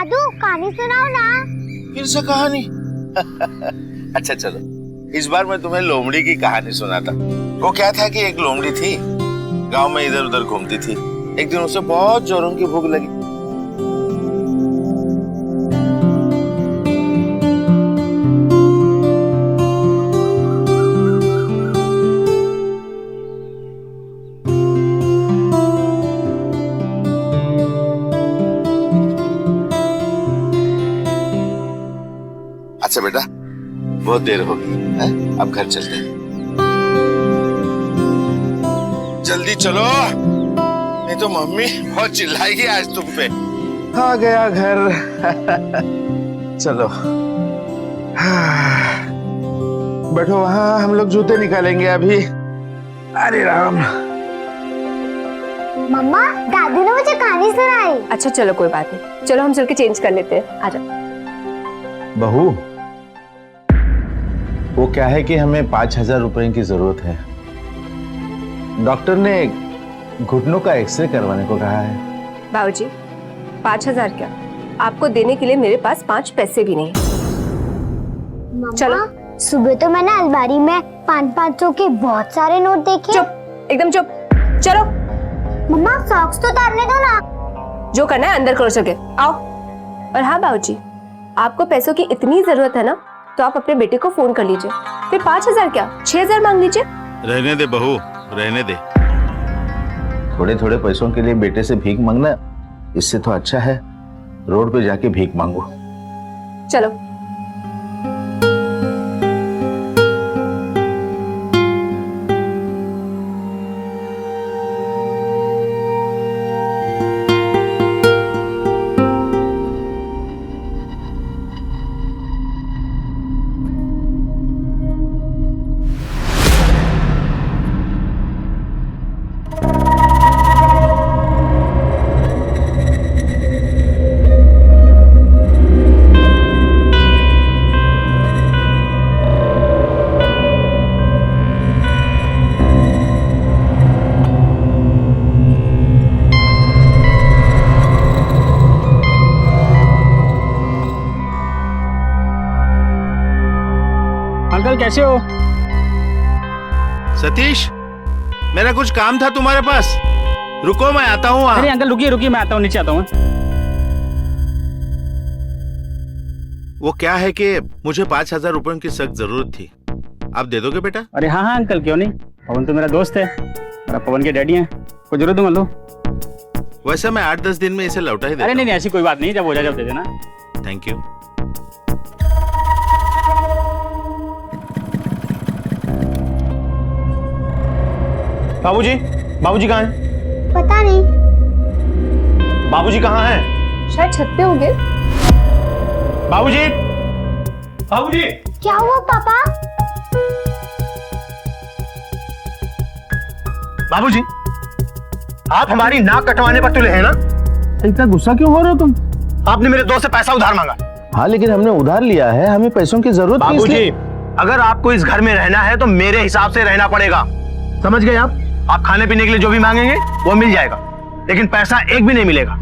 दादू कहानी सुनाओ ना। फिर से कहानी? अच्छा चलो, इस बार मैं तुम्हें लोमड़ी की कहानी सुनाता। वो क्या था कि एक लोमड़ी थी, गांव में इधर उधर घूमती थी। एक दिन उसे बहुत जोरों की भूख लगी। अच्छा बेटा, बहुत देर हो गई है, अब घर चलते हैं। जल्दी चलो, नहीं तो मम्मी बहुत चिल्लाएगी आज तुम पे। आ गया घर। चलो बैठो, वहां हम लोग जूते निकालेंगे अभी। अरे राम। मम्मा, दादू ने मुझे कहानी सुनाई। अच्छा चलो कोई बात नहीं, चलो हम चल के चेंज कर लेते हैं। आ जाओ। बहू, वो क्या है कि हमें 5,000 रुपए की जरूरत है। डॉक्टर ने घुटनों का एक्सरे करवाने को कहा है। बाबूजी, 5,000 क्या, आपको देने के लिए मेरे पास 5 पैसे भी नहीं। चलो। सुबह तो मैंने अलमारी में 500 के बहुत सारे नोट देखे। चुप, एकदम चुप। चलो मम्मा, सॉक्स तो उतारने दो ना। जो करना है अंदर करो, सके आओ। और हाँ बाबूजी, आपको पैसों की इतनी जरूरत है ना, तो आप अपने बेटे को फोन कर लीजिए। फिर 5,000 क्या, 6,000 मांग लीजिए। रहने दे बहू, रहने दे। थोड़े थोड़े पैसों के लिए बेटे से भीख मांगना, इससे तो अच्छा है रोड पे जाके भीख मांगो। चलो। अंकल कैसे हो? सतीश, मेरा कुछ काम था तुम्हारे पास, रुको मैं आता हूँ। अरे अंकल रुकिए रुकिए, मैं आता हूँ, नीचे आता हूँ। वो क्या है कि मुझे 5,000 रुपयों की सख्त जरूरत थी, आप दे दोगे बेटा? अरे हाँ हाँ अंकल, क्यों नहीं, पवन तो मेरा दोस्त है, मेरा पवन के डैडी हैं, कोई जरूरत दूंगा लो। वैसे मैं 8-10 दिन में इसे लौटा ही देता। अरे नहीं ऐसी कोई बात नहीं, जब हो जाए जब दे देना। Thank you. बाबूजी, बाबूजी कहाँ हैं? पता नहीं। बाबूजी कहाँ हैं? शायद छत पे होंगे। बाबूजी, बाबूजी। क्या हुआ पापा? बाबूजी, आप हमारी नाक कटवाने पर तुले हैं ना? इतना गुस्सा क्यों हो रहे हो तुम? आपने मेरे दोस्त से पैसा उधार मांगा। हाँ लेकिन हमने उधार लिया है, हमें पैसों की जरूरत थी। बाबूजी, अगर आपको इस घर में रहना है तो मेरे हिसाब से रहना पड़ेगा, समझ गए आप? आप खाने पीने के लिए जो भी मांगेंगे वो मिल जाएगा, लेकिन पैसा एक भी नहीं मिलेगा।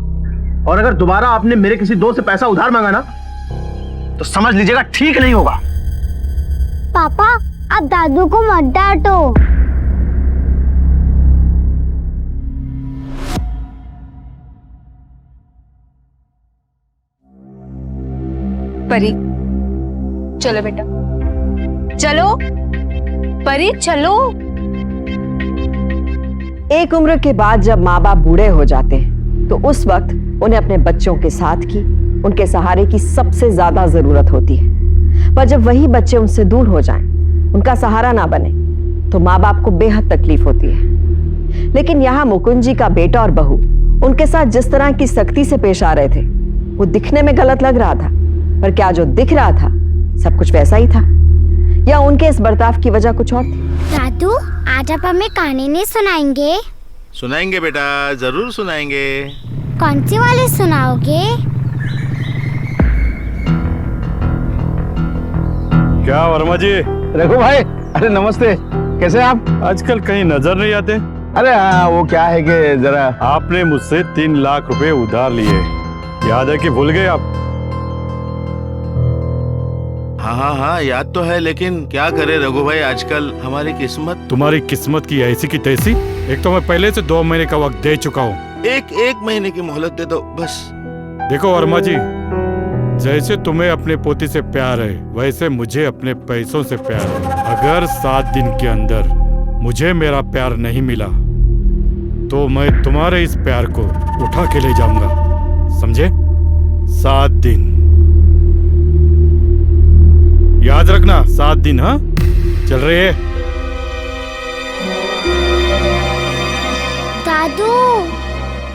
और अगर दोबारा आपने मेरे किसी दोस्त से पैसा उधार मांगा ना, तो समझ लीजिएगा ठीक नहीं होगा। पापा, आप दादू को मत डांटो। परी, चलो बेटा, चलो परी, चलो। एक उम्र के बाद जब माँ बाप बूढ़े हो जाते हैं तो उस वक्त उन्हें अपने बच्चों के साथ की, उनके सहारे की सबसे ज्यादा जरूरत होती है। पर जब वही बच्चे उनसे दूर हो जाएं, उनका सहारा ना बने, तो माँ बाप को बेहद तकलीफ होती है। लेकिन यहाँ मुकुंद जी का बेटा और बहू उनके साथ जिस तरह की सख्ती से पेश आ रहे थे, वो दिखने में गलत लग रहा था, पर क्या जो दिख रहा था सब कुछ वैसा ही था, या उनके इस बर्ताव की वजह कुछ और थी? दादू, आज आप हमें कहानी नहीं सुनाएंगे? सुनाएंगे बेटा, जरूर सुनाएंगे। कौन सी वाली सुनाओगे? क्या वर्मा जी? रघु भाई, अरे नमस्ते, कैसे आप? आजकल कहीं नजर नहीं आते। अरे हाँ, वो क्या है कि जरा आपने मुझसे 3 लाख रुपए उधार लिए, याद है कि भूल गए आप? हाँ याद तो है, लेकिन क्या करे रघु भाई, आजकल हमारी किस्मत। तुम्हारी किस्मत की ऐसी की तैसी। एक तो मैं पहले से 2 महीने का वक्त दे चुका हूँ। एक महीने की मोहलत दे दो बस। देखो वर्मा जी, जैसे तुम्हें अपने पोती से प्यार है, वैसे मुझे अपने पैसों से प्यार है। अगर 7 दिन के अंदर मुझे मेरा प्यार नहीं मिला तो मैं तुम्हारे इस प्यार को उठा के ले जाऊंगा, समझे? 7 दिन याद रखना, 7 दिन। हाँ, चल रही है? दादू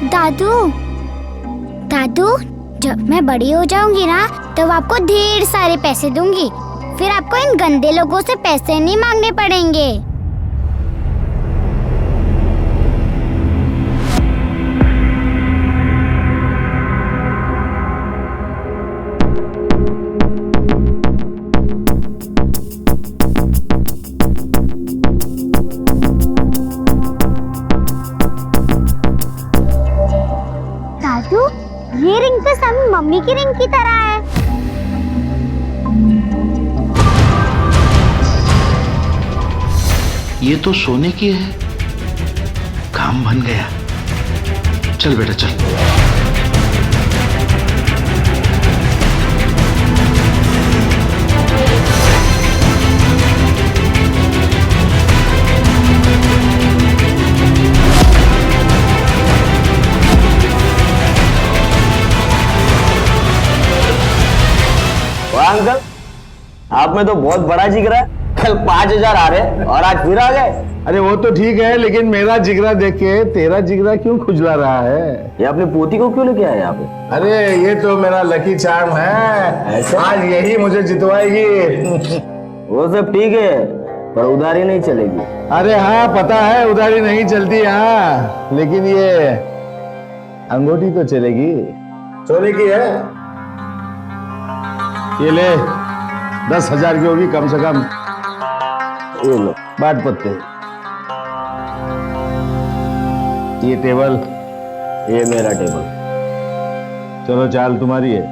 दादू दादू, जब मैं बड़ी हो जाऊंगी ना तब आपको ढेर सारे पैसे दूंगी, फिर आपको इन गंदे लोगों से पैसे नहीं मांगने पड़ेंगे। दादू, ये रिंग तो सब मम्मी की रिंग की तरह है। ये तो सोने की है। काम बन गया। चल बेटा चल। अंकल, आप में तो बहुत बड़ा जिगरा है। कल 5,000 आ रहे और आज फिर आ गए। अरे वो तो ठीक है, लेकिन मेरा जिगरा देख के तेरा जिगरा क्यों खुजला रहा है? ये अपनी पोती को क्यों लेके आए यहाँ पे? अरे ये तो मेरा लकी चार्म है, आज यही मुझे जितवाएगी। वो सब ठीक है, पर उधारी नहीं चलेगी। अरे हाँ पता है, उधारी नहीं चलती हाँ, लेकिन ये अंगूठी तो चलेगी। सोने की है, ये ले 10,000 की होगी कम से कम। ये लो बात पत्ते, ये टेबल, ये मेरा टेबल। चलो चाल तुम्हारी है।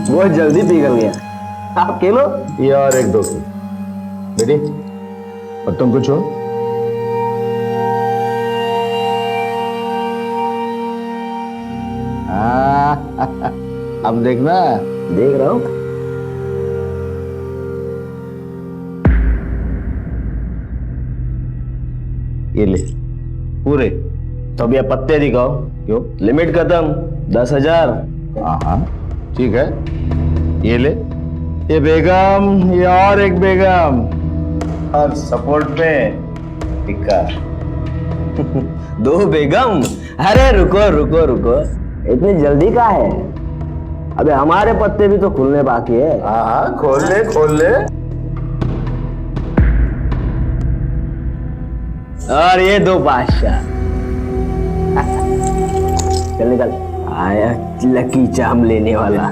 बहुत जल्दी पिघल गया। आप खेलो। ये और एक दो बेटी, और तुम कुछ हो? अब देखना। देख रहा हूँ। ये ले पूरे। तो अब ये पत्ते दिखाओ। क्यों? लिमिट खत्म। 10,000। हाँ ठीक है, ये ले। ये बेगम, ये और एक बेगम, और सपोर्ट पे टिक्का। 2 बेगम? अरे रुको रुको रुको, इतनी जल्दी का है? अबे हमारे पत्ते भी तो खुलने बाकी है। हाँ खोल ले खोल ले। और ये 2 बादशाह। चल निकल। आया लकी चाम लेने वाला।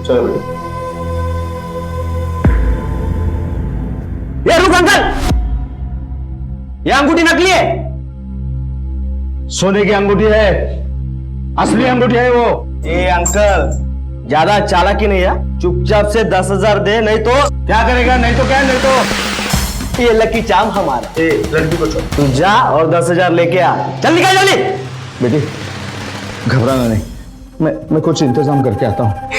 चलो ये रुक अंकल, ये अंगूठी नकली है। सोने की अंगूठी है, असली अंगूठी है वो। ए अंकल, ज्यादा चालाकी नहीं है, चुपचाप से 10,000 दे, नहीं तो क्या करेगा? नहीं तो क्या, नहीं तो ये लकी चाम हमारा। ए लड़की को छोड़, तू जा और 10,000 लेके आ। चल निकल जल्दी। बेटी घबराना नहीं, मैं कुछ इंतजाम करके आता हूँ।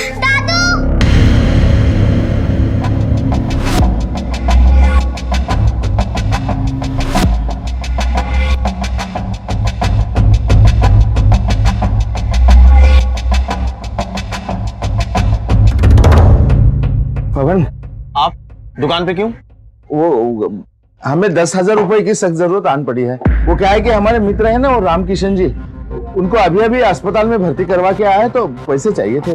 पवन, आप दुकान पे क्यों? वो हमें 10,000 रुपए की सख्त जरूरत आन पड़ी है। वो क्या है कि हमारे मित्र है ना वो रामकिशन जी, उनको अभी अभी अस्पताल में भर्ती करवा के आया है, तो पैसे चाहिए थे।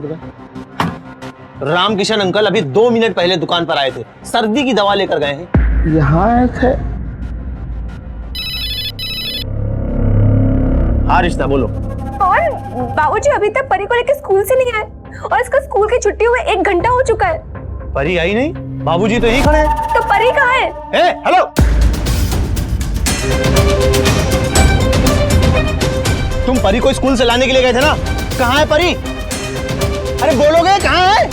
रामकिशन अंकल अभी 2 मिनट पहले दुकान पर आए थे, सर्दी की दवा लेकर गए हैं। यहाँ आए थे? हाँ रिश्ता बोलो। और बाबूजी अभी तक परी को लेकर स्कूल से नहीं आए, और इसका स्कूल की छुट्टी हुए 1 घंटा हो चुका है। परी आई नहीं? बाबूजी तो यहीं खड़े हैं। तो परी कहाँ है? ए, हेलो, तुम परी को स्कूल से लाने के लिए गए थे ना? कहाँ है परी? अरे बोलोगे कहाँ है?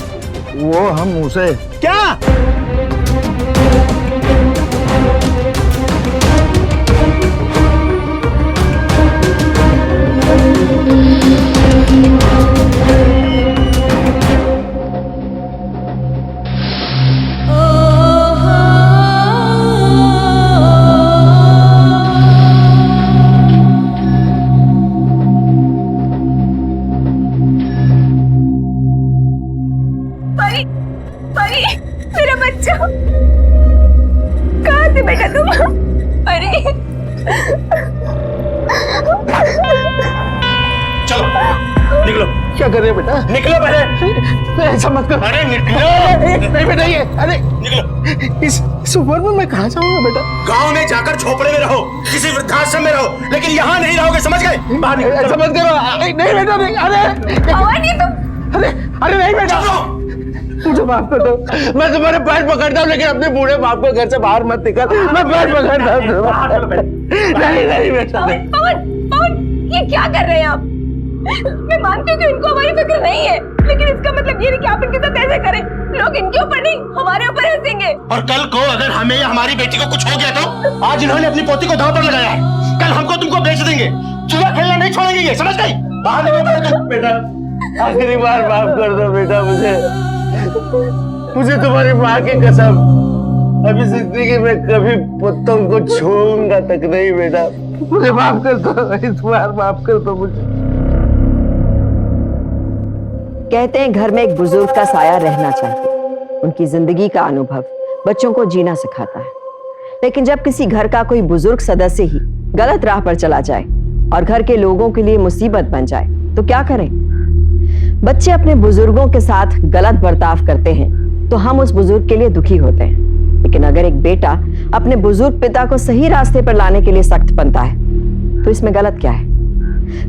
वो हम उसे क्या? परी, परी, मेरा बच्चा कहाँ थे बेटा तुम? परी, चलो निकलो। क्या कर रहे हैं बेटा? निकलो पहले। ऐसा मत कर। अरे निकलो। नहीं बेटा, ये अरे निकलो। इस उम्र में मैं कहाँ जाऊंगा बेटा? गांव में जाकर झोपड़े में रहो, किसी वृद्धाश्रम में रहो, लेकिन यहाँ नहीं रहोगे, समझ गए? बाहर निकलो। ऐसा मत करो। नहीं बेटा, नहीं। अरे भवानी तुम। अरे अरे नहीं बेटा, मुझे माफ कर दो। मैं तुम्हारे पैर पकड़ता हूँ, लेकिन अपने बूढ़े बाप को घर से बाहर मत निकल। मैं पैर पकड़ता हूँ। नहीं बेटा, नहीं। पवन, पवन, ये क्या कर रहे हैं आप? मैं मानती हूँ कि इनको हमारी फिक्र नहीं है, लेकिन इसका मतलब ये नहीं कि आप इनके साथ ऐसे करें। लोग इनके ऊपर नहीं, हमारे ऊपर हंसेंगे। और कल को अगर हमें या हमारी बेटी को कुछ हो गया तो? आज इन्होंने अपनी पोती को दांव पर लगाया है, कल हमको तुमको बेच देंगे। जुआ खेलना नहीं छोड़ेंगे ये, समझ गई? बाहर निकलो बेटा, आखिरी बार माफ कर दो बेटा मुझे तुम्हारी माँ की कसम। अभी जिंदगी में कभी पुत्तों को छूऊंगा तक नहीं बेटा। मुझे माफ कर दो, इस बार माफ कर दो मुझे। कहते हैं घर में एक बुजुर्ग का साया रहना चाहिए। उनकी जिंदगी का अनुभव बच्चों को जीना सिखाता है। लेकिन जब किसी घर का कोई बुजुर्ग सदस्य ही गलत राह पर चला जाए और घर के लोगों के लिए मुसीबत बन जाए तो क्या करें? बच्चे अपने बुजुर्गों के साथ गलत बर्ताव करते हैं तो हम उस बुजुर्ग के लिए दुखी होते हैं। लेकिन अगर एक बेटा अपने बुजुर्ग पिता को सही रास्ते पर लाने के लिए सख्त बनता है तो इसमें गलत क्या है?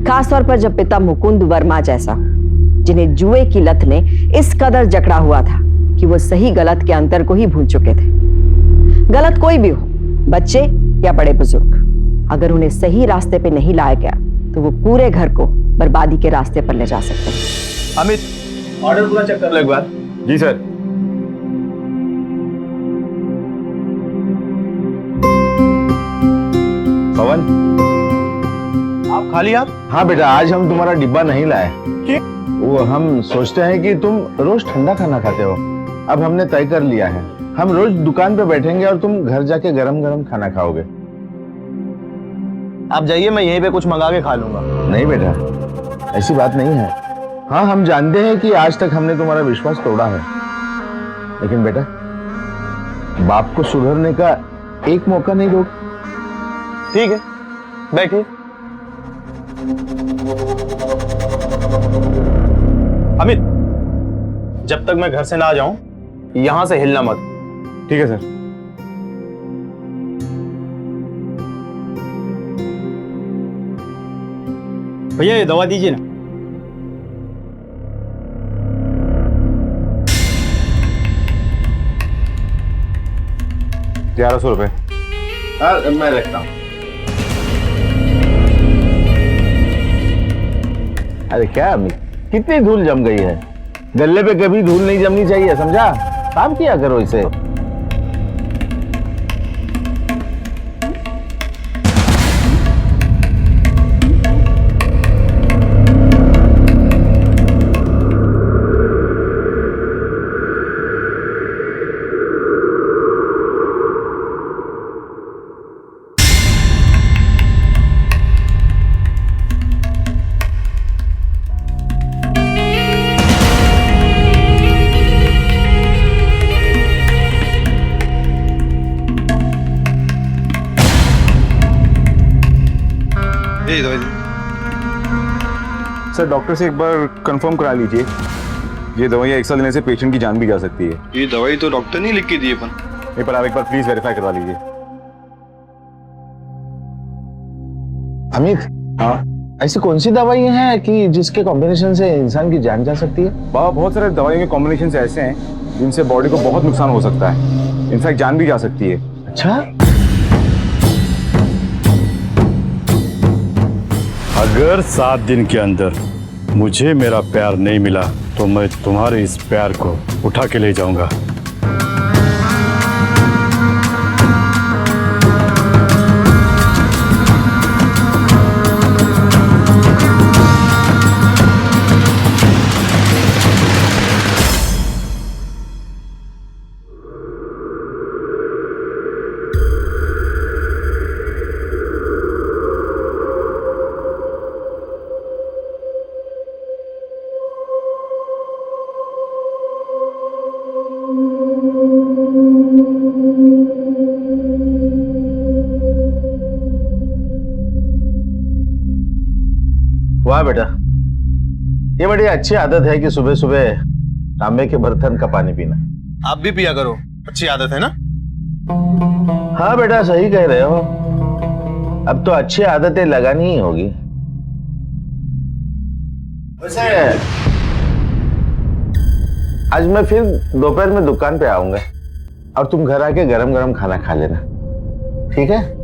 खासतौर पर जब पिता मुकुंद वर्मा जैसा, जिन्हें जुए की लत ने इस कदर जकड़ा हुआ था कि वो सही गलत के अंतर को ही भूल चुके थे। गलत कोई भी हो, बच्चे या बड़े बुजुर्ग, अगर उन्हें सही रास्ते पे नहीं लाया गया तो वो पूरे घर को बर्बादी के रास्ते पर ले जा सकते हैं। अमित, ऑर्डर पूरा चेक कर लो एक बार। जी सर। पवन, आप खाली? आप? हाँ बेटा, आज हम तुम्हारा डिब्बा नहीं लाए। क्यों? वो हम सोचते हैं कि तुम रोज ठंडा खाना खाते हो। अब हमने तय कर लिया है, हम रोज दुकान पे बैठेंगे और तुम घर जाके गरम गरम खाना खाओगे। आप जाइए, मैं यहीं पे कुछ मंगा के खा लूंगा। नहीं बेटा, ऐसी बात नहीं है। हाँ, हम जानते हैं कि आज तक हमने तुम्हारा विश्वास तोड़ा है, लेकिन बेटा बाप को सुधरने का एक मौका नहीं दो। ठीक है, बैठिए। अमित, जब तक मैं घर से ना आ जाऊं यहां से हिलना मत। ठीक है सर। भैया ये दवा दीजिए ना। 1100 रुपए। मैं रखता हूँ। अरे क्या अमित, कितनी धूल जम गई है। गल्ले पे कभी धूल नहीं जमनी चाहिए, समझा? काम किया करो इसे। सर डॉक्टर से एक बार कंफर्म करा लीजिए, ये दवाइयाँ एक साल लेने से पेशेंट की जान भी जा सकती है। ये दवाई तो डॉक्टर ने लिख के दी है एक बार आप एक बार प्लीज वेरीफाई करवा लीजिए। अमित, हाँ, ऐसी कौन सी दवाई है कि जिसके कॉम्बिनेशन से इंसान की जान जा सकती है? बाबा बहुत सारे दवाइयों के कॉम्बिनेशन ऐसे हैं जिनसे बॉडी को बहुत नुकसान हो सकता है, इनफैक्ट जान भी जा सकती है। अच्छा, अगर 7 दिन के अंदर मुझे मेरा प्यार नहीं मिला तो मैं तुम्हारे इस प्यार को उठा के ले जाऊंगा। वाह बेटा, ये बड़ी अच्छी आदत है कि सुबह सुबह तांबे के बर्तन का पानी पीना। आप भी पिया करो, अच्छी आदत है ना। हाँ बेटा, सही कह रहे हो। अब तो अच्छी आदतें लगानी ही होगी। वैसे आज मैं फिर दोपहर में दुकान पे आऊंगा और तुम घर आके गरम गरम खाना खा लेना, ठीक है?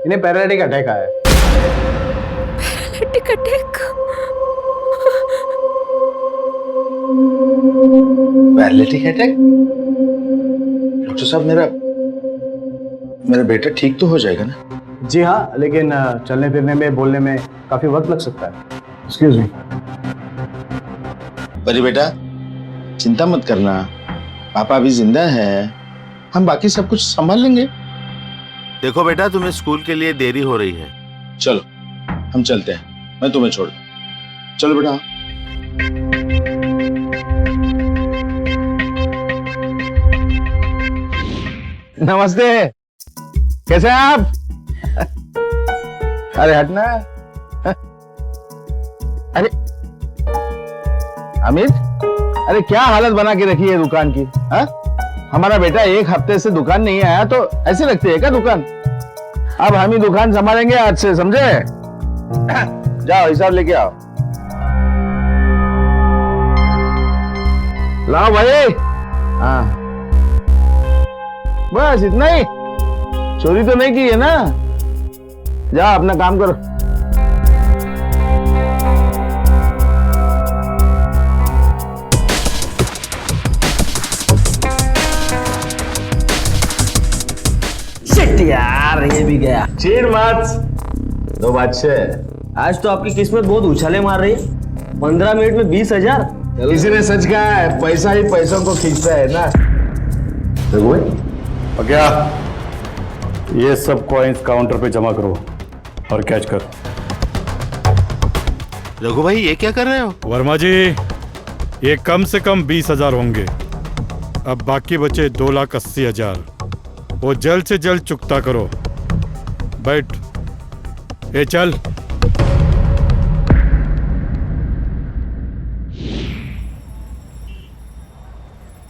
इन्हें पैरालिटिक अटैक आया है। Paralytic attack? Paralytic attack? Doctor साहब, मेरा बेटा ठीक तो हो जाएगा ना? जी हाँ, लेकिन चलने फिरने में, बोलने में काफी वक्त लग सकता है। Excuse me. पर बेटा चिंता मत करना, पापा अभी जिंदा है, हम बाकी सब कुछ संभाल लेंगे। देखो बेटा, तुम्हें स्कूल के लिए देरी हो रही है, चलो हम चलते हैं, मैं तुम्हें छोड़। चलो बेटा। नमस्ते, कैसे हैं आप? अरे हटना। अरे अमित, अरे क्या हालत बना के रखी है दुकान की? हा? हमारा बेटा 1 हफ्ते से दुकान नहीं आया तो ऐसे रखते है क्या दुकान? अब हम ही दुकान संभालेंगे आज से, समझे? जाओ हिसाब लेके आओ। लाओ भाई। हाँ बस इतना ही, चोरी तो नहीं की है ना? जाओ अपना काम करो। यार ये भी गया। चीर मत, 2 बादशाह। आज तो आपकी किस्मत बहुत उछाले मार रही है। 15 मिनट में 20,000। किसी ने सच कहा है, पैसा ही पैसों को खींचता है ना। रघु भाई, क्या ये सब कॉइन्स काउंटर पे जमा करो और कैच कर। रघु भाई, ये क्या कर रहे हो? वर्मा जी, ये कम से कम 20,000 होंगे। अब बाकी बचे 2,80,000। वो जल्द से जल्द चुकता करो। बैठ, ए चल।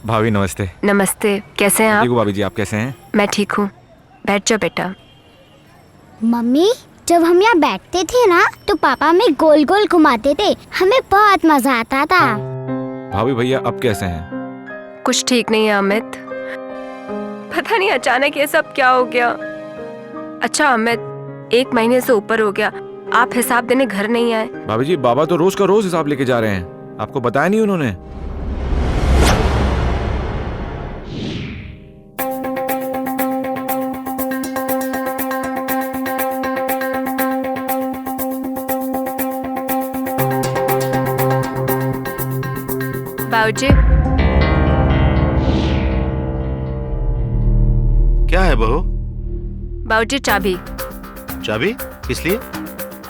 भाभी नमस्ते। नमस्ते, कैसे हैं आप? ठीक हूँ भाभी जी, आप कैसे हैं? मैं ठीक हूँ, बैठ जाओ बेटा। मम्मी, जब हम यहाँ बैठते थे ना तो पापा हमें गोल गोल घुमाते थे, हमें बहुत मजा आता था। भाभी भैया अब कैसे हैं? कुछ ठीक नहीं है अमित, पता नहीं अचानक ये सब क्या हो गया। अच्छा अमित, 1 महीने से ऊपर हो गया, आप हिसाब देने घर नहीं आए। भाभी जी, बाबा तो रोज का रोज हिसाब लेके जा रहे हैं, आपको बताया नहीं उन्होंने? बाबूजी, क्या है बहू? बाबूजी चाबी। चाबी किस लिए?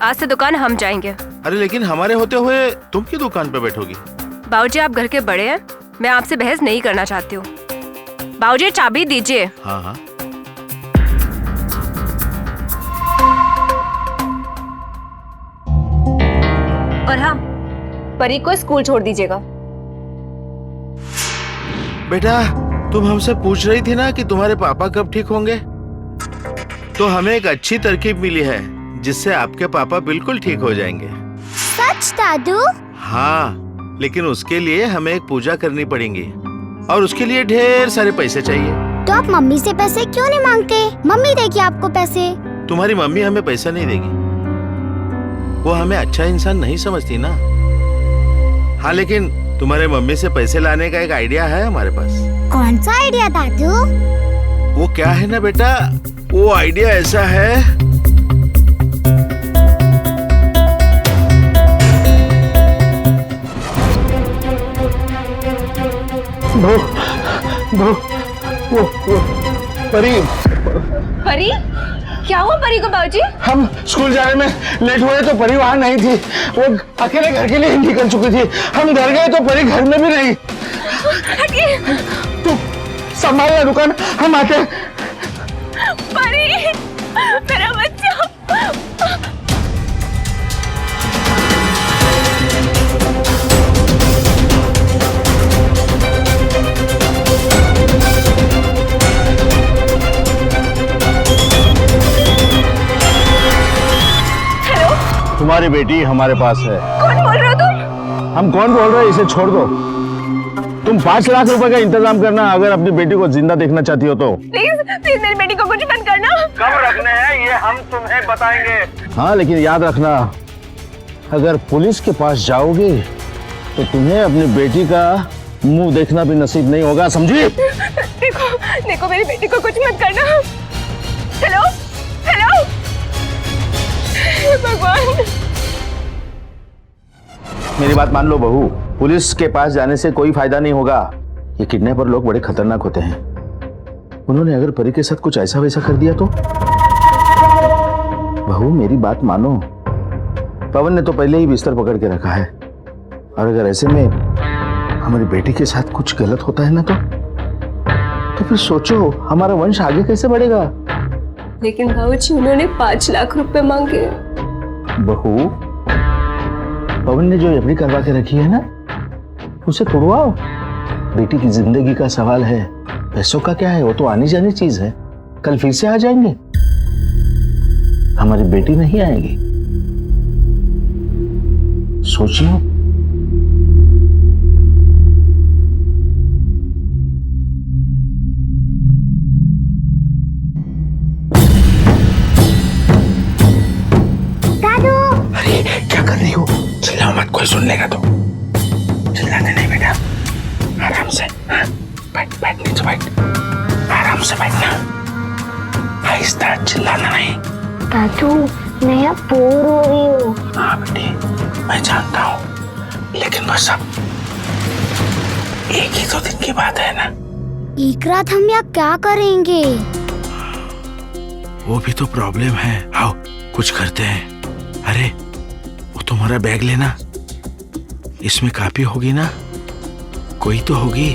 आज से दुकान हम जाएंगे। अरे लेकिन हमारे होते हुए तुम क्यों दुकान पे बैठोगी? बाबूजी आप घर के बड़े हैं, मैं आपसे बहस नहीं करना चाहती हूँ। बाबूजी चाबी दीजिए। हाँ हाँ। और हाँ, परी को स्कूल छोड़ दीजिएगा। बेटा, तुम हमसे पूछ रही थी ना कि तुम्हारे पापा कब ठीक होंगे, तो हमें एक अच्छी तरकीब मिली है जिससे आपके पापा बिल्कुल ठीक हो जाएंगे। सच दादू? हाँ, लेकिन उसके लिए हमें एक पूजा करनी पड़ेगी और उसके लिए ढेर सारे पैसे चाहिए। तो आप मम्मी से पैसे क्यों नहीं मांगते? मम्मी देगी आपको पैसे। तुम्हारी मम्मी हमें पैसा नहीं देगी, वो हमें अच्छा इंसान नहीं समझती ना। हाँ, लेकिन तुम्हारे मम्मी से पैसे लाने का एक आइडिया है हमारे पास। कौन सा आइडिया दादू? वो क्या है ना बेटा, वो आइडिया ऐसा है, वो परी। परी? क्या हुआ परी को बाबूजी? हम स्कूल जाने में लेट हुए तो परी वहां नहीं थी, वो अकेले घर के लिए ही निकल चुकी थी। हम घर गए तो परी घर में भी नहीं। हटिए। तू संभाल दुकान, हम आते हैं। परी, मेरा बच्चा। तुम्हारी बेटी हमारे पास है। कौन बोल रहे हो तुम? हम कौन बोल रहे हैं, इसे छोड़ दो। तुम 5 लाख रुपए का इंतजाम करना अगर अपनी बेटी को जिंदा देखना चाहती हो तो। प्लीज प्लीज मेरी बेटी को कुछ मत करना। कब रखने हैं ये हम तुम्हें बताएंगे। हाँ, लेकिन याद रखना, अगर पुलिस के पास जाओगे तो तुम्हें अपनी बेटी का मुंह देखना भी नसीब नहीं होगा, समझी? देखो देखो, मेरी बेटी को कुछ मत करना। हेलो हेलो, भगवान। मेरी बात मान लो बहू, पुलिस के पास जाने से कोई फायदा नहीं होगा। ये किडनैपर लोग बड़े खतरनाक होते हैं। उन्होंने अगर परी के साथ कुछ ऐसा वैसा कर दिया तो? बहू मेरी बात मानो, पवन ने तो पहले ही बिस्तर पकड़ के रखा है, और अगर ऐसे में हमारी बेटी के साथ कुछ गलत होता है ना तो फिर सोचो हमारा वंश आगे कैसे बढ़ेगा। लेकिन बाबूजी उन्होंने 5 लाख रुपए मांगे। बहू, पवन ने जो एफडी करवा के रखी है ना, उसे तोड़वाओ। बेटी की जिंदगी का सवाल है, पैसों का क्या है, वो तो आनी जानी चीज है। कल फिर से आ जाएंगे, हमारी बेटी नहीं आएगी। सोचिए। क्या कर रही हो? चिल्लाओ मत, कोई सुन लेगा तो। चिल्लाते नहीं बेटा, आराम से। बैठ बैठ, नीचे बैठ, आराम से बैठना, आहिस्ता, चिल्लाना नहीं। दादू मैं अब बोर हो रही हूँ। हाँ बेटी, मैं जानता हूँ, लेकिन बस अब 1 ही 2 दिन की बात है ना। एक रात हम यहाँ क्या करेंगे? वो भी तो प्रॉब्लम है। आओ कुछ करते हैं। अरे वो तुम्हारा बैग लेना, इसमें कापी होगी ना, कोई तो होगी।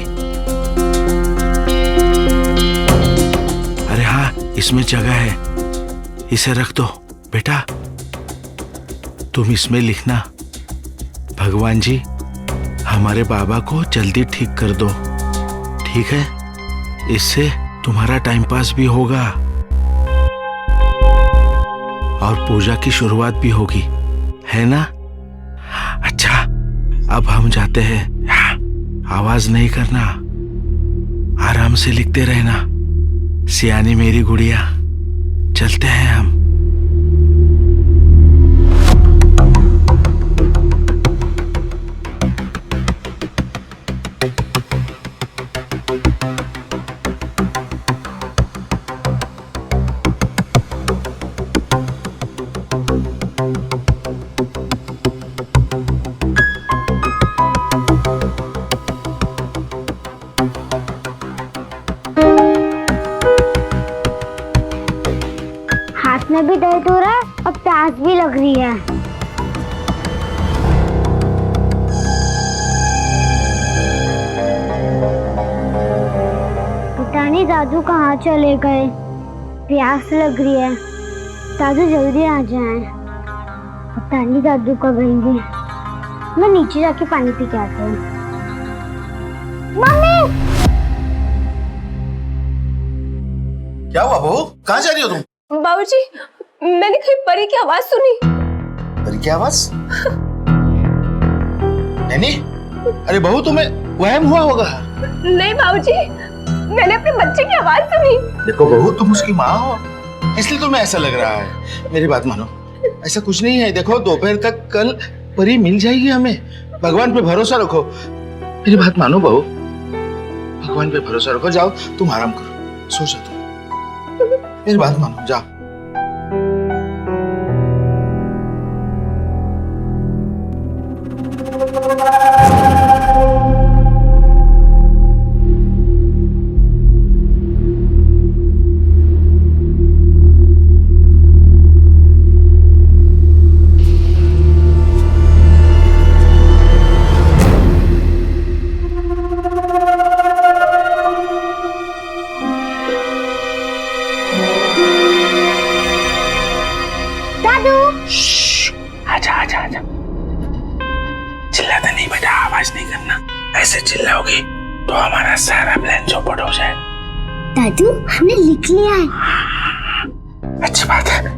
अरे हाँ, इसमें जगह है, इसे रख दो। बेटा तुम इसमें लिखना, भगवान जी हमारे बाबा को जल्दी ठीक कर दो, ठीक है? इससे तुम्हारा टाइम पास भी होगा और पूजा की शुरुआत भी होगी, है ना? अच्छा, अब हम जाते हैं। आवाज नहीं करना, आराम से लिखते रहना। सियानी मेरी गुड़िया, चलते हैं हम। हाथ में भी दर्द हो रहा है और प्यास भी लग रही है। पता नहीं दादू कहाँ चले गए। प्यास लग रही है, दादू जल्दी आ जाएं। पता नहीं दादू कब आएंगे। मैं नीचे जाके पानी पी के आती हूँ। मम्मी! क्या हुआ बहू, कहाँ जा रही हो तुम? बाबूजी, मैंने कहीं परी की आवाज सुनी। परी की आवाज? नैनी, अरे बहू तुम्हें वहम हुआ होगा। नहीं बाबूजी, मैंने अपने बच्चे की आवाज सुनी। देखो बहू, तुम उसकी माँ हो, इसलिए तुम्हें ऐसा लग रहा है। मेरी बात मानो, ऐसा कुछ नहीं है। देखो दोपहर तक कल परी मिल जाएगी हमें। भगवान पे भरोसा रखो। मेरी बात मानो बहू, भगवान पे भरोसा रखो। जाओ तुम आराम करो, सो जाओ तुम। मेरी बात मानो, जाओ। आजा आजा आजा। चिल्लाता नहीं बेटा, आवाज नहीं करना। ऐसे चिल्लाओगी तो हमारा सारा प्लान चौपट हो जाए। दादू, हमने लिख लिया है। अच्छी बात है,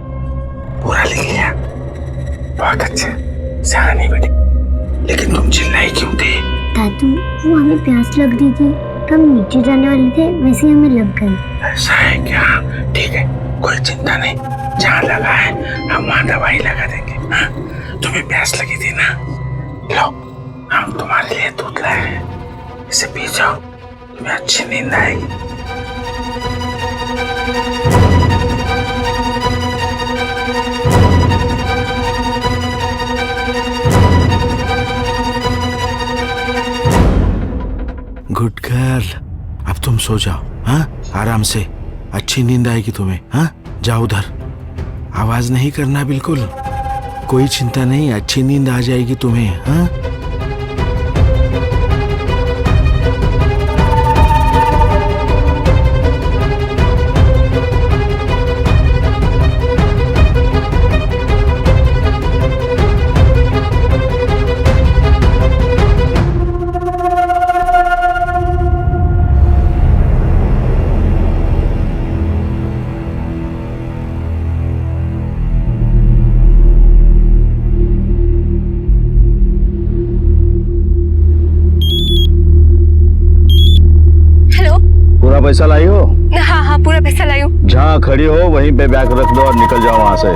पूरा लिख लिया। बहुत अच्छे, सयानी बेटी। लेकिन तुम चिल्लाई क्यों थी? दादू, वो हमें प्यास लग रही थी तो हम नीचे जाने वाले थे, वैसे हमें लग गई। ऐसा है क्या? ठीक है, कोई चिंता नहीं। जहाँ लगा है हम वहाँ दवाई लगा देंगे। हाँ? तुम्हें प्यास लगी थी ना? लो, हम तुम्हारे लिए दूध लाए हैं, इसे पी जाओ, तुम्हें अच्छी नींद आएगी। गुड गर्ल, अब तुम सो जाओ। हाँ, आराम से, अच्छी नींद आएगी तुम्हें। हाँ, जाओ उधर, आवाज नहीं करना बिल्कुल। कोई चिंता नहीं, अच्छी नींद आ जाएगी तुम्हें। हाँ? पैसा लाई हो? हाँ हाँ, पूरा पैसा लाई हूँ। जहाँ खड़ी हो वहीं पे बैग रख दो और निकल जाओ वहाँ से।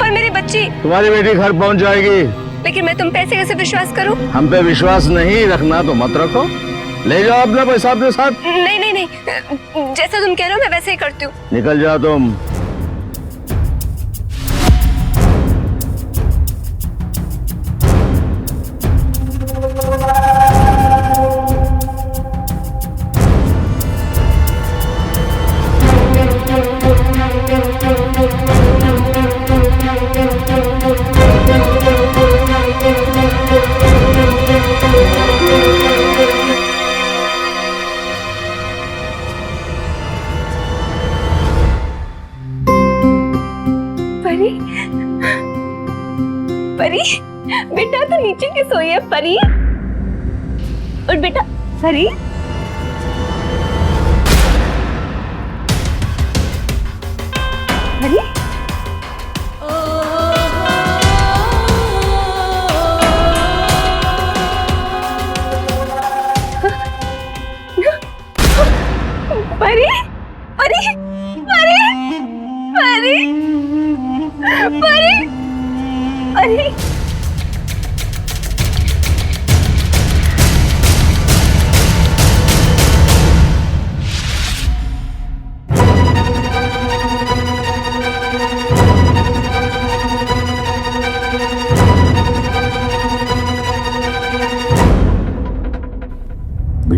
पर मेरी बच्ची। तुम्हारी बेटी घर पहुँच जाएगी। लेकिन मैं तुम पे कैसे विश्वास करूँ? हम पे विश्वास नहीं रखना तो मत रखो, ले जाओ अपना पैसा अपने साथ। नहीं नहीं नहीं, जैसा तुम कह रहे हो मैं वैसे ही करती हूँ। निकल जाओ तुम। परी, बेटा तो नीचे क्यों सोई है? परी, और बेटा परी, परी,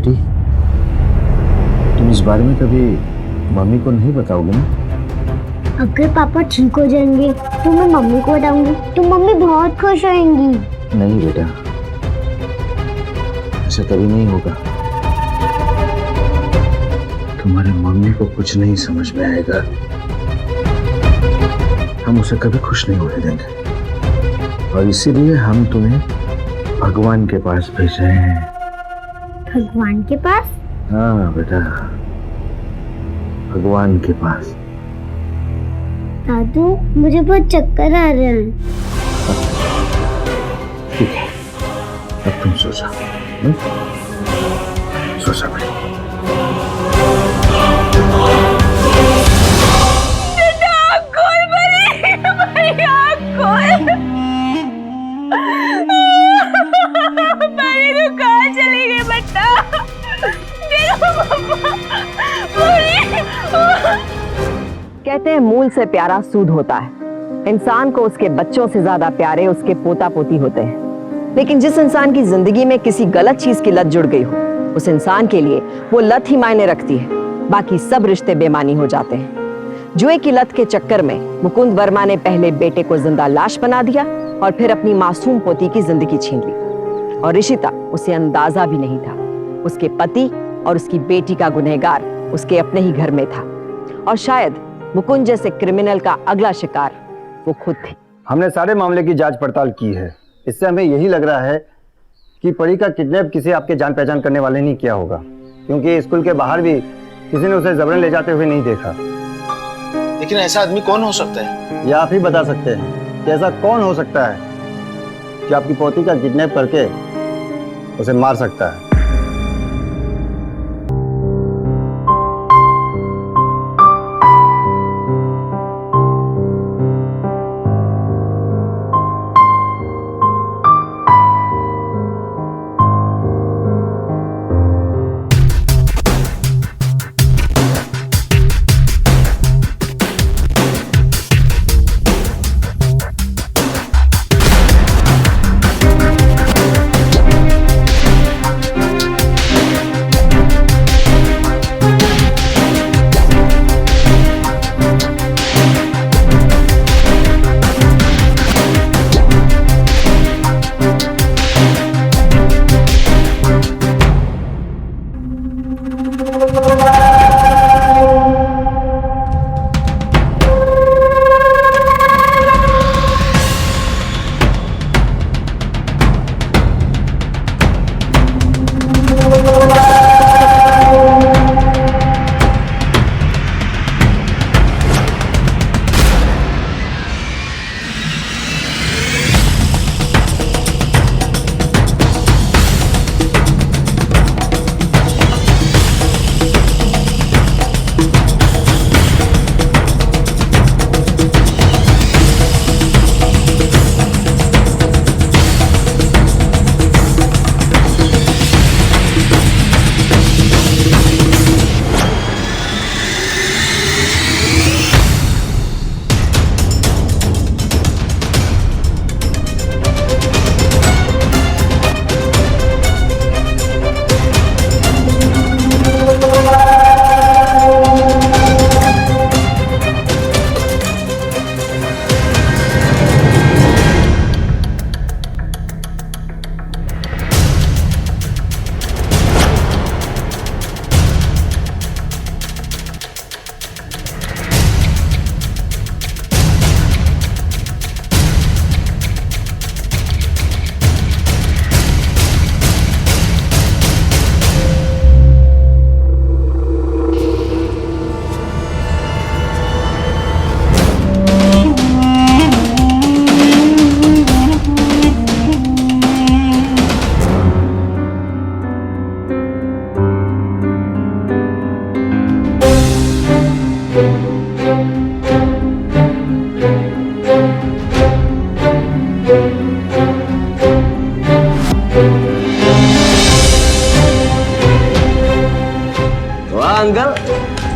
बेटी, तुम इस बारे में कभी मम्मी को नहीं बताओगे ना? अगर पापा ठीक हो जाएंगे तो मैं मम्मी को बताऊंगी, तो मम्मी बहुत खुश होंगी। नहीं बेटा, ऐसा कभी नहीं होगा। तुम्हारे मम्मी को कुछ नहीं समझ में आएगा, हम उसे कभी खुश नहीं होने देंगे, और इसीलिए हम तुम्हें भगवान के पास भेज रहे हैं। भगवान के पास? हाँ बेटा, भगवान के पास। दादू, मुझे बहुत चक्कर आ रहे हैं। ठीक है, अब तुम सो जाओ। सो जाओ बेटा। चली गई बेटा? कहते हैं मूल से प्यारा सूद होता है। इंसान को उसके बच्चों से ज्यादा प्यारे उसके पोता पोती होते हैं। लेकिन जिस इंसान की जिंदगी में किसी गलत चीज की लत जुड़ गई हो, उस इंसान के लिए वो लत ही मायने रखती है, बाकी सब रिश्ते बेमानी हो जाते हैं। जुए की लत के चक्कर में मुकुंद वर्मा ने पहले बेटे को जिंदा लाश बना दिया और फिर अपनी मासूम पोती की जिंदगी छीन ली। और ऋषिता, उसे अंदाजा भी नहीं था उसके पति और उसकी बेटी का गुनहगार उसके अपने ही घर में था, और शायद मुकुंद जैसे क्रिमिनल का अगला शिकार वो खुद थी। हमने सारे मामले की जांच पड़ताल की है। इससे हमें यही लग रहा है कि परी का किडनैप किसी आपके जान पहचान करने वाले ने किया होगा, क्योंकि स्कूल के बाहर भी किसी ने उसे जबरन ले जाते हुए नहीं देखा। लेकिन ऐसा आदमी कौन हो सकता है? या आप ही बता सकते हैं कि ऐसा कौन हो सकता है कि आपकी पोती का किडनैप करके उसे मार सकता है।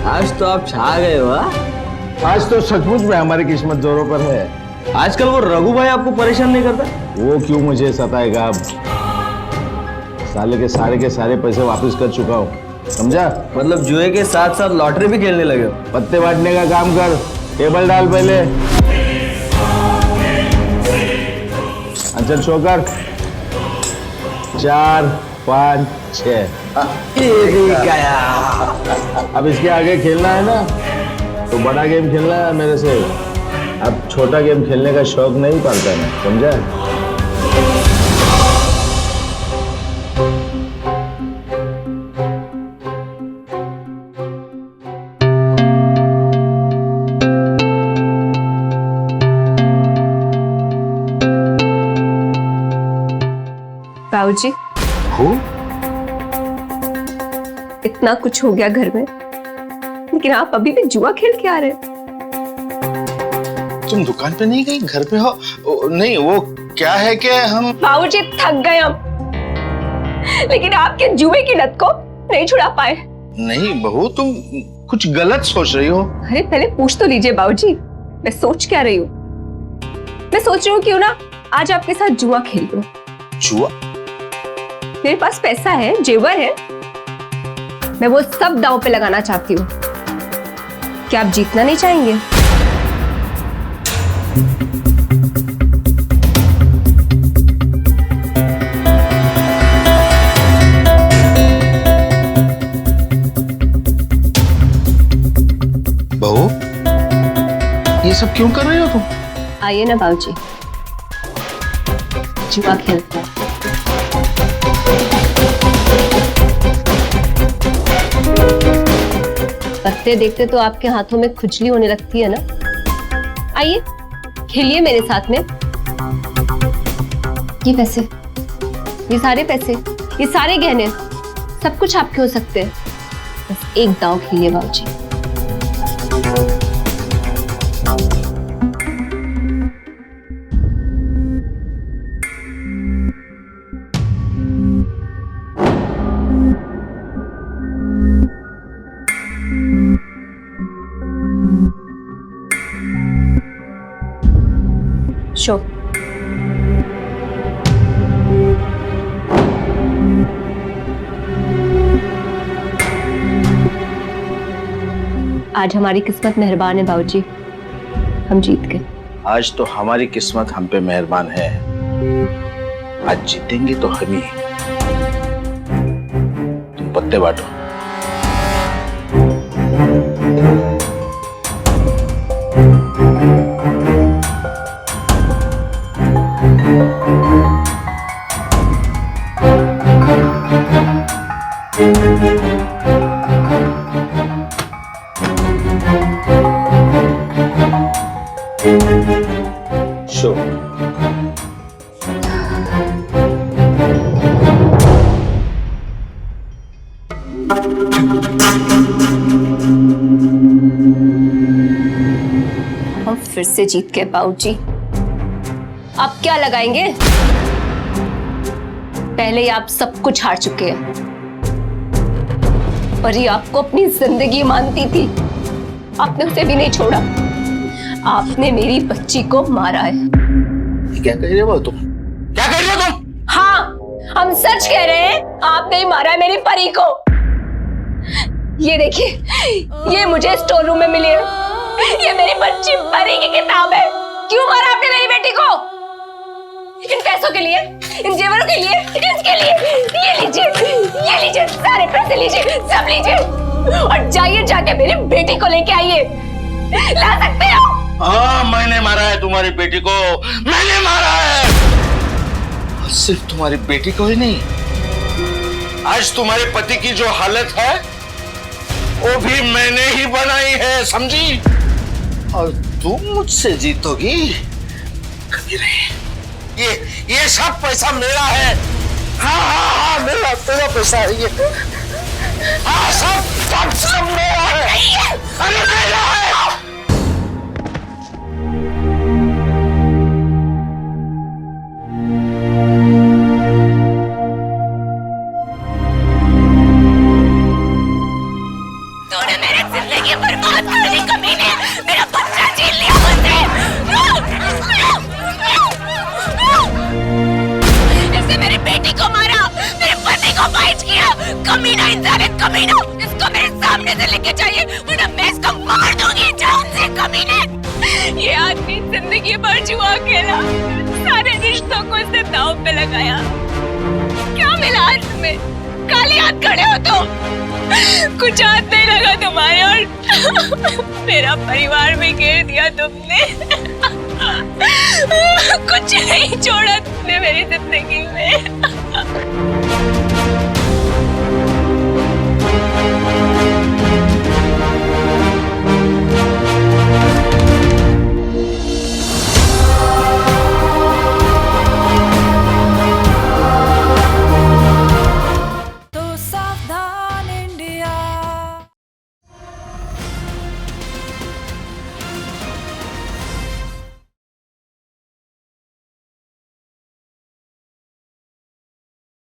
आज तो आप छा गए हो। आज तो सचमुच में हमारी किस्मत जोरों पर है। आजकल वो रघु भाई आपको परेशान नहीं करता? वो क्यों मुझे सताएगा अब? साले के सारे पैसे वापस कर चुका हूँ, समझा? मतलब जुए के साथ साथ लॉटरी भी खेलने लगे हो? पत्ते बांटने का काम कर, टेबल डाल पहले। अच्छा शो कर। 4 5 6। अब इसके आगे खेलना है ना तो बड़ा गेम खेलना है मेरे से। अब छोटा गेम खेलने का शौक नहीं पालता मैं, समझा? बाबूजी, हो? इतना कुछ हो गया घर में, लेकिन आप अभी भी जुआ खेल के आ रहे हैं। तुम दुकान पे नहीं गई, घर पे हो? नहीं, वो क्या है कि हम बाबूजी थक गए हम, लेकिन आपके जुए की लत को नहीं छुड़ा पाए। नहीं बहू, तुम कुछ गलत सोच रही हो। अरे पहले पूछ तो लीजिए बाबूजी, मैं सोच क्या रही हूँ? मैं सोच रही हूँ क्यों ना आज आपके साथ जुआ खेल लूं। जुआ? मेरे पास पैसा है, जेवर है, मैं वो सब दांव पे लगाना चाहती हूँ। क्या आप जीतना नहीं चाहेंगे? बहू, ये सब क्यों कर रही हो तुम? आइए ना बाबूजी, जुआ खेलते हैं। पत्ते देखते तो आपके हाथों में खुजली होने लगती है ना। आइए खेलिए मेरे साथ में। ये पैसे, ये सारे पैसे, ये सारे गहने, सब कुछ आपके हो सकते हैं। बस एक दांव खेलिए बाबूजी। शो आज हमारी किस्मत मेहरबान है बाबूजी, हम जीत गए। आज तो हमारी किस्मत हम पे मेहरबान है। आज जीतेंगे तो हम ही। तुम पत्ते बांटो। शो हम फिर से जीत गए बाबूजी। आप क्या लगाएंगे? पहले ही आप सब कुछ हार चुके हैं, और ये आपको अपनी जिंदगी मानती थी। आपने उसे भी नहीं छोड़ा। आपने मेरी बच्ची को मारा है। क्या कह रहे हो तुम? क्या कह रहे हो तुम? हाँ, हम सच कह रहे हैं। आपने ही मारा है मेरी परी को। ये देखिए, ये मुझे स्टोर रूम में मिली है। ये मेरी बच्ची परी की किताब है। क्यों मारा आपने मेरी बेटी को? इन पैसों के लिए, इन जेवरों के लिए, इसके लिए। ये लीजिए, सारे पैसे लीजिए, सब लीजिए, और जाइए जाके मेरी बेटी को लेके आइए। ला सकते हो? हाँ, मैंने मारा है तुम्हारी बेटी को। मैंने मारा है। और सिर्फ तुम्हारी बेटी को ही नहीं, आज तुम्हारे पति की जो हालत है वो भी मैंने ही बनाई है, समझी? और तुम मुझसे जीतोगी कभी नहीं। ये सब पैसा मेरा है। हाँ, मेरा तेरा पैसा है ये। हाँ, सब मेरा है। अरे मेरा है। तूने मेरी जिंदगी बर्बाद कर दी कमीने। मेरा बच्चा छीन लिया मुझसे। इसने मेरी बेटी को मारा, मेरे पति सच किया। कमीना इंसान है, कमीना। इसको मेरे सामने से लेके जाइए वरना मैं इसको मार दूंगी जान से। कमीने, ये आदमी जिंदगी भर जुआ खेला, सारे रिश्तों को इसने दांव पे लगाया। क्या मिला आज में? काले हाथ खड़े हो तुम, कुछ हाथ नहीं लगा तुम्हारे और मेरा परिवार भी घेर दिया तुमने। कुछ नहीं छोड़ा तुमने मेरी जिंदगी में।